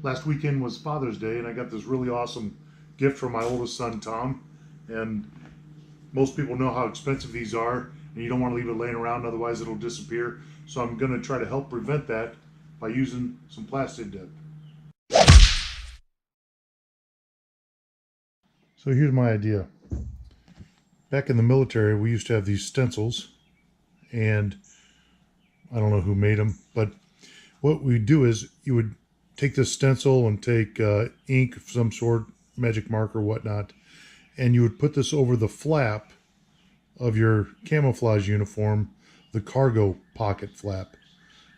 Last weekend was Father's Day, and I got this really awesome gift from my oldest son, Tom. And most people know how expensive these are, and you don't want to leave it laying around, otherwise it'll disappear. So I'm going to try to help prevent that by using some Plasti-Dip. So here's my idea. Back in the military, we used to have these stencils, and I don't know who made them, but what we do is you would take this stencil and take ink of some sort, magic marker, whatnot, and you would put this over the flap of your camouflage uniform, the cargo pocket flap.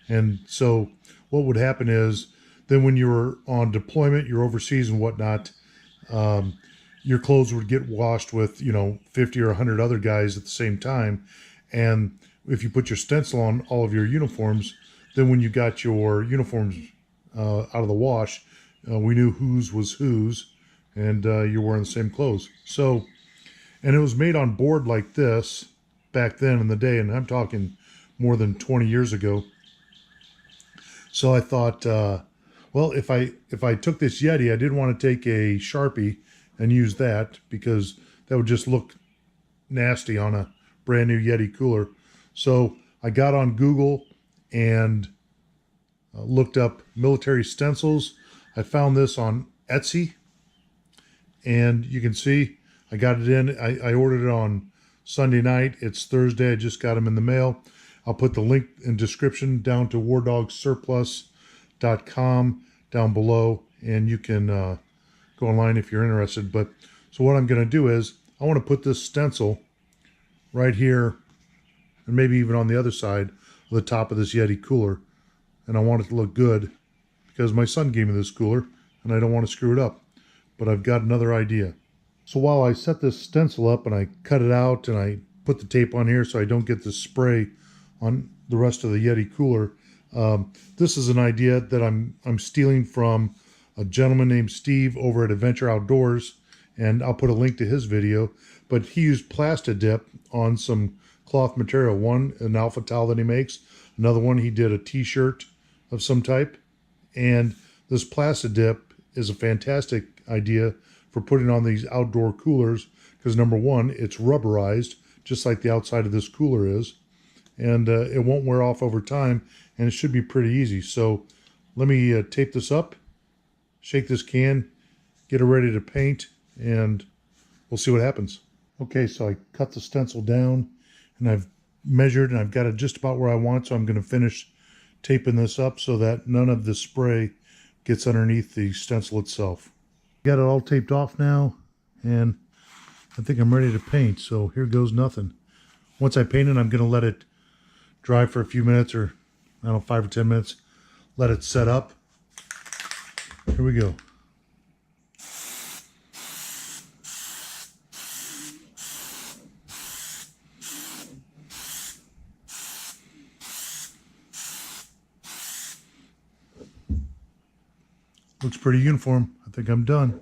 And so what would happen is then when you were on deployment, you're overseas and whatnot, your clothes would get washed with, 50 or 100 other guys at the same time. And if you put your stencil on all of your uniforms, then when you got your uniforms out of the wash, we knew whose was whose, and you're wearing the same clothes. So, and it was made on board like this back then in the day, and I'm talking more than 20 years ago. So I thought, well, if I took this Yeti, I didn't want to take a Sharpie and use that because that would just look nasty on a brand new Yeti cooler. So I got on Google and looked up military stencils. I found this on Etsy, and you can see I got it in. I ordered it on Sunday night. It's Thursday. I just got them in the mail. I'll put the link in description down to wardogsurplus.com down below, and you can go online if you're interested. But so what I'm going to do is I want to put this stencil right here, and maybe even on the other side of the top of this Yeti cooler. And I want it to look good because my son gave me this cooler and I don't want to screw it up. But I've got another idea. So while I set this stencil up and I cut it out and I put the tape on here so I don't get the spray on the rest of the Yeti cooler, this is an idea that I'm stealing from a gentleman named Steve over at Adventure Outdoors, and I'll put a link to his video. But he used Plasti-Dip on some cloth material. One, an alpha towel that he makes. Another one, he did a t-shirt of some type. And this Plasti-Dip is a fantastic idea for putting on these outdoor coolers because, number one, it's rubberized, just like the outside of this cooler is. And it won't wear off over time, and it should be pretty easy. So let me tape this up, shake this can, get it ready to paint, and we'll see what happens. Okay, so I cut the stencil down, and I've measured, and I've got it just about where I want it, so I'm going to finish taping this up so that none of the spray gets underneath the stencil itself. Got it all taped off now, and I think I'm ready to paint, so here goes nothing. Once I paint it, I'm going to let it dry for a few minutes, or I don't know, 5 or 10 minutes. Let it set up. Here we go. Looks pretty uniform. I think I'm done.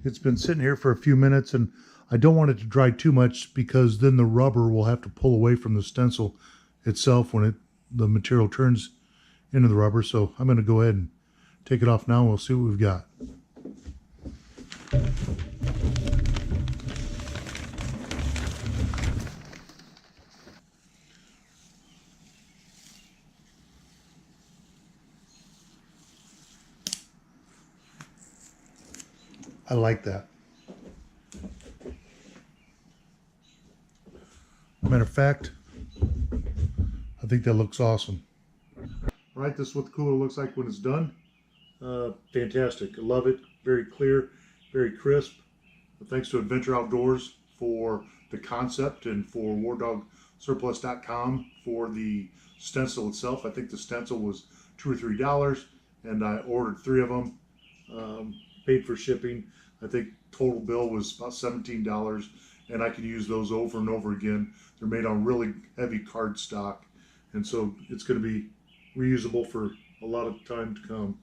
It's been sitting here for a few minutes, and I don't want it to dry too much because then the rubber will have to pull away from the stencil itself when the material turns into the rubber. So I'm going to go ahead and take it off now, and we'll see what we've got. I like that. Matter of fact, I think that looks awesome. All right, this is what the cooler looks like when it's done. Fantastic. I love it. Very clear, very crisp. Thanks to Adventure Outdoors for the concept and for wardogsurplus.com for the stencil itself. I think the stencil was $2 or $3, and I ordered 3 of them. Paid for shipping. I think total bill was about $17, and I can use those over and over again. They're made on really heavy cardstock, and so it's going to be reusable for a lot of time to come.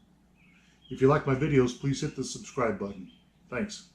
If you like my videos, please hit the subscribe button. Thanks.